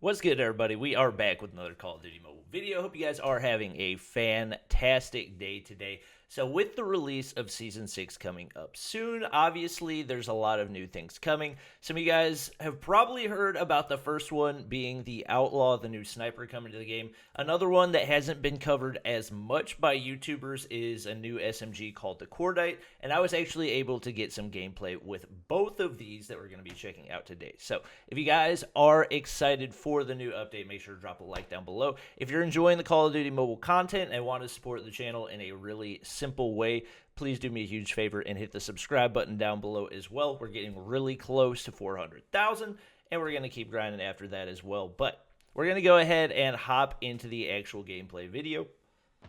What's good, everybody? We are back with another Call of Duty Mobile video. Hope you guys are having a fantastic day today. So with the release of Season 6 coming up soon, obviously there's a lot of new things coming. Some of you guys have probably heard about the first one being the Outlaw, the new sniper coming to the game. Another one that hasn't been covered as much by YouTubers is a new SMG called the Cordite, and I was actually able to get some gameplay with both of these that we're going to be checking out today. So if you guys are excited for the new update, make sure to drop a like down below. If you're enjoying the Call of Duty mobile content and want to support the channel in a really simple way, please do me a huge favor and hit the subscribe button down below as well. We're getting really close to 400,000, and we're going to keep grinding after that as well. But we're going to go ahead and hop into the actual gameplay video.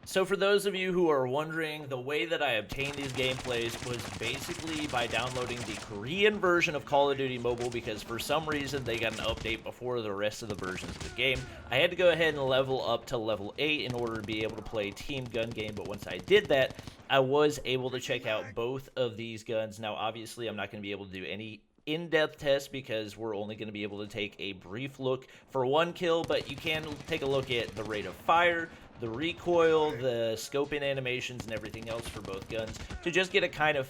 So for those of you who are wondering, the way that I obtained these gameplays was basically by downloading the Korean version of Call of Duty Mobile, because for some reason they got an update before the rest of the versions of the game. I had to go ahead and level up to level 8 in order to be able to play Team Gun Game, but once I did that, I was able to check out both of these guns. Now obviously I'm not going to be able to do any in-depth test because we're only going to be able to take a brief look for one kill, but you can take a look at the rate of fire, the recoil, the scoping animations, and everything else for both guns to just get a kind of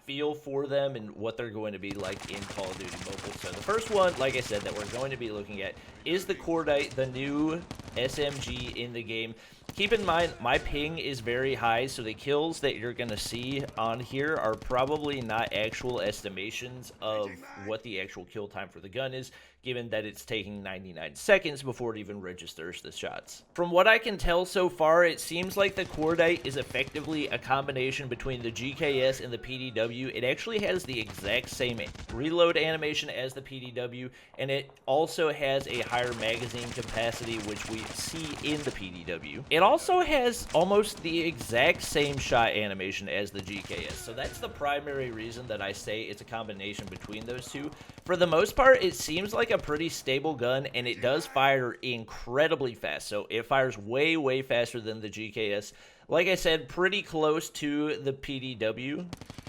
feel for them and what they're going to be like in Call of Duty Mobile. So the first one, like I said, that we're going to be looking at is the Cordite, the new SMG in the game. Keep in mind, my ping is very high, so the kills that you're going to see on here are probably not actual estimations of what the actual kill time for the gun is, given that it's taking 99 seconds before it even registers the shots. From what I can tell so far, it seems like the Cordite is effectively a combination between the GKS and the PDW. It actually has the exact same reload animation as the PDW, and it also has a higher magazine capacity, which we see in the PDW. It also has almost the exact same shot animation as the GKS, so that's the primary reason that I say it's a combination between those two. For the most part, it seems like a pretty stable gun, and it does fire incredibly fast, so it fires way faster than the GKS. Like I said, pretty close to the PDW.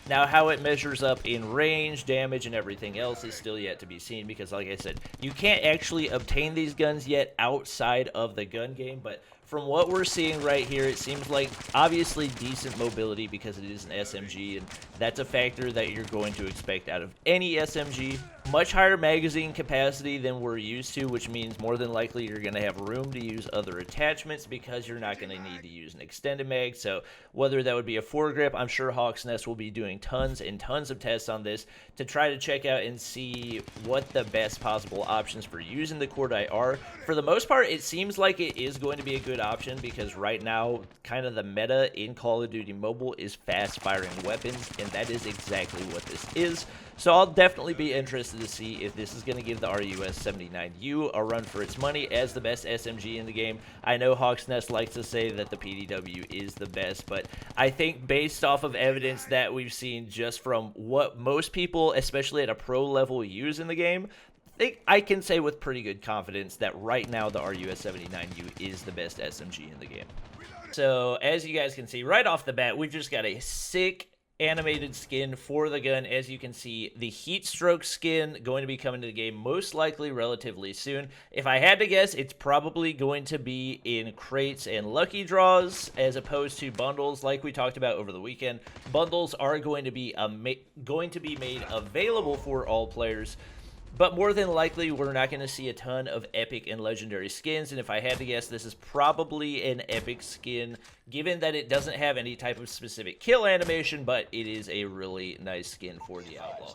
Now, how it measures up in range, damage, and everything else is still yet to be seen, because like I said, you can't actually obtain these guns yet outside of the gun game, but from what we're seeing right here, it seems like obviously decent mobility because it is an SMG, and that's a factor that you're going to expect out of any SMG. Much higher magazine capacity than we're used to, which means more than likely you're going to have room to use other attachments because you're not going to need to use an extended mag. So whether that would be a foregrip, I'm sure Hawk's Nest will be doing tons and tons of tests on this to try to check out and see what the best possible options for using the Cordite are. For the most part, it seems like it is going to be a good option because right now, kind of the meta in Call of Duty Mobile is fast-firing weapons, and that is exactly what this is. So I'll definitely be interested to see if this is going to give the RUS-79U a run for its money as the best SMG in the game. I know Hawk's Nest likes to say that the PDW is the best, but I think based off of evidence that we've seen just from what most people, especially at a pro level, use in the game, I can say with pretty good confidence that right now the RUS-79U is the best SMG in the game. So as you guys can see right off the bat, we've just got a sick animated skin for the gun. As you can see, the heat stroke skin going to be coming to the game most likely relatively soon. If I had to guess, it's probably going to be in crates and lucky draws as opposed to bundles like we talked about over the weekend. Bundles are going to be made available for all players, but more than likely, we're not going to see a ton of epic and legendary skins, and if I had to guess, this is probably an epic skin, given that it doesn't have any type of specific kill animation, but it is a really nice skin for the Outlaw.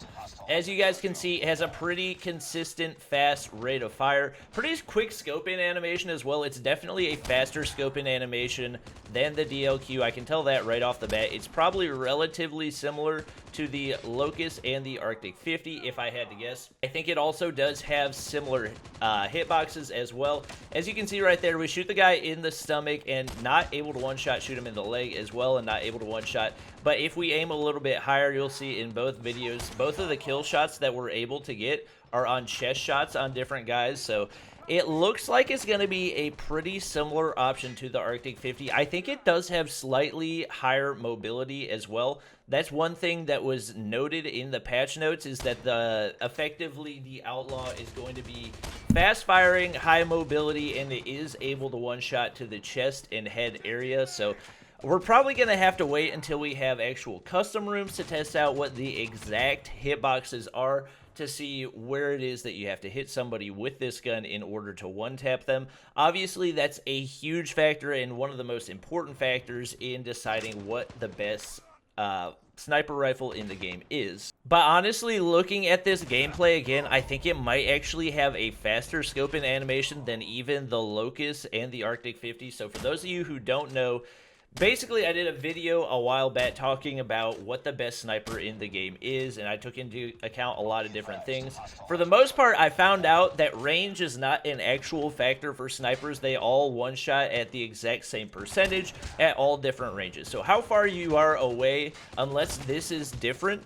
As you guys can see, it has a pretty consistent, fast rate of fire, pretty quick scoping animation as well. It's definitely a faster scoping animation than the DLQ. I can tell that right off the bat. It's probably relatively similar to the Locust and the Arctic 50, if I had to guess. I think it also does have similar hitboxes as well. As you can see right there, we shoot the guy in the stomach and not able to one-shot shoot him in the leg as well, and not able to one-shot. But if we aim a little bit higher, you'll see in both videos, both of the kill shots that we're able to get are on chest shots on different guys. So it looks like it's going to be a pretty similar option to the Arctic 50. I think it does have slightly higher mobility as well. That's one thing that was noted in the patch notes, is that effectively the Outlaw is going to be fast firing, high mobility, and it is able to one-shot to the chest and head area. So we're probably going to have to wait until we have actual custom rooms to test out what the exact hitboxes are to see where it is that you have to hit somebody with this gun in order to one-tap them. Obviously, that's a huge factor and one of the most important factors in deciding what the best sniper rifle in the game is. But honestly, looking at this gameplay again, I think it might actually have a faster scope and animation than even the Locust and the Arctic 50. So for those of you who don't know, basically, I did a video a while back talking about what the best sniper in the game is, and I took into account a lot of different things. For the most part, I found out that range is not an actual factor for snipers. They all one-shot at the exact same percentage at all different ranges. So how far you are away, unless this is different,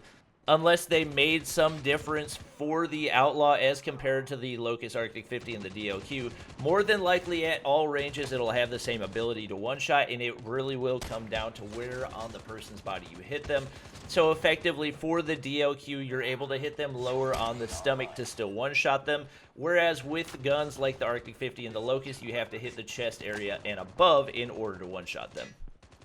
unless they made some difference for the Outlaw as compared to the Locust Arctic 50 and the DLQ, more than likely at all ranges it'll have the same ability to one-shot, and it really will come down to where on the person's body you hit them. So effectively for the DLQ, you're able to hit them lower on the stomach to still one-shot them, whereas with guns like the Arctic 50 and the Locust, you have to hit the chest area and above in order to one-shot them.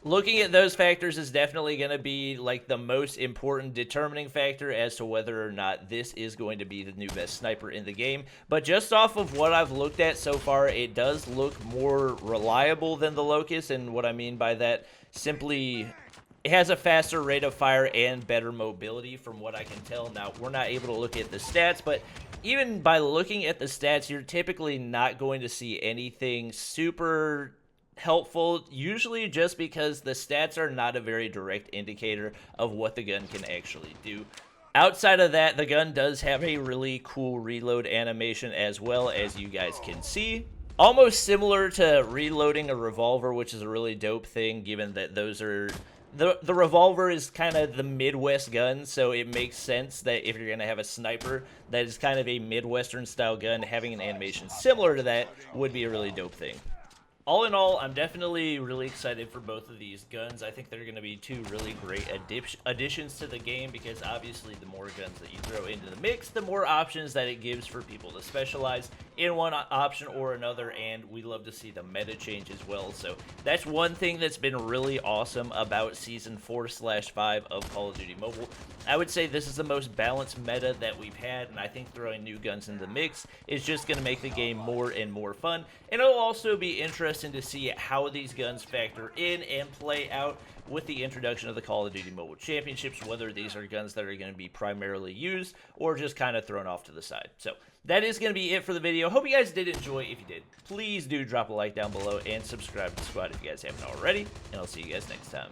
Looking at those factors is definitely going to be like the most important determining factor as to whether or not this is going to be the new best sniper in the game. But just off of what I've looked at so far, it does look more reliable than the Locust. And what I mean by that, simply it has a faster rate of fire and better mobility from what I can tell. Now, we're not able to look at the stats, but even by looking at the stats, you're typically not going to see anything super helpful, usually just because the stats are not a very direct indicator of what the gun can actually do. Outside of that, the gun does have a really cool reload animation as well, as you guys can see. Almost similar to reloading a revolver, which is a really dope thing, given that those are... The revolver is kind of the Midwest gun, so it makes sense that if you're going to have a sniper that is kind of a Midwestern style gun, having an animation similar to that would be a really dope thing. All in all, I'm definitely really excited for both of these guns. I think they're going to be two really great additions to the game because obviously the more guns that you throw into the mix, the more options that it gives for people to specialize in one option or another, and we love to see the meta change as well. So that's one thing that's been really awesome about Season 4/5 of Call of Duty Mobile. I would say this is the most balanced meta that we've had, and I think throwing new guns in the mix is just going to make the game more and more fun, and it'll also be interesting to see how these guns factor in and play out with the introduction of the Call of Duty Mobile Championships, whether these are guns that are going to be primarily used or just kind of thrown off to the side. So that is going to be it for the video. Hope you guys did enjoy. If you did, please do drop a like down below and subscribe to the squad if you guys haven't already, and I'll see you guys next time.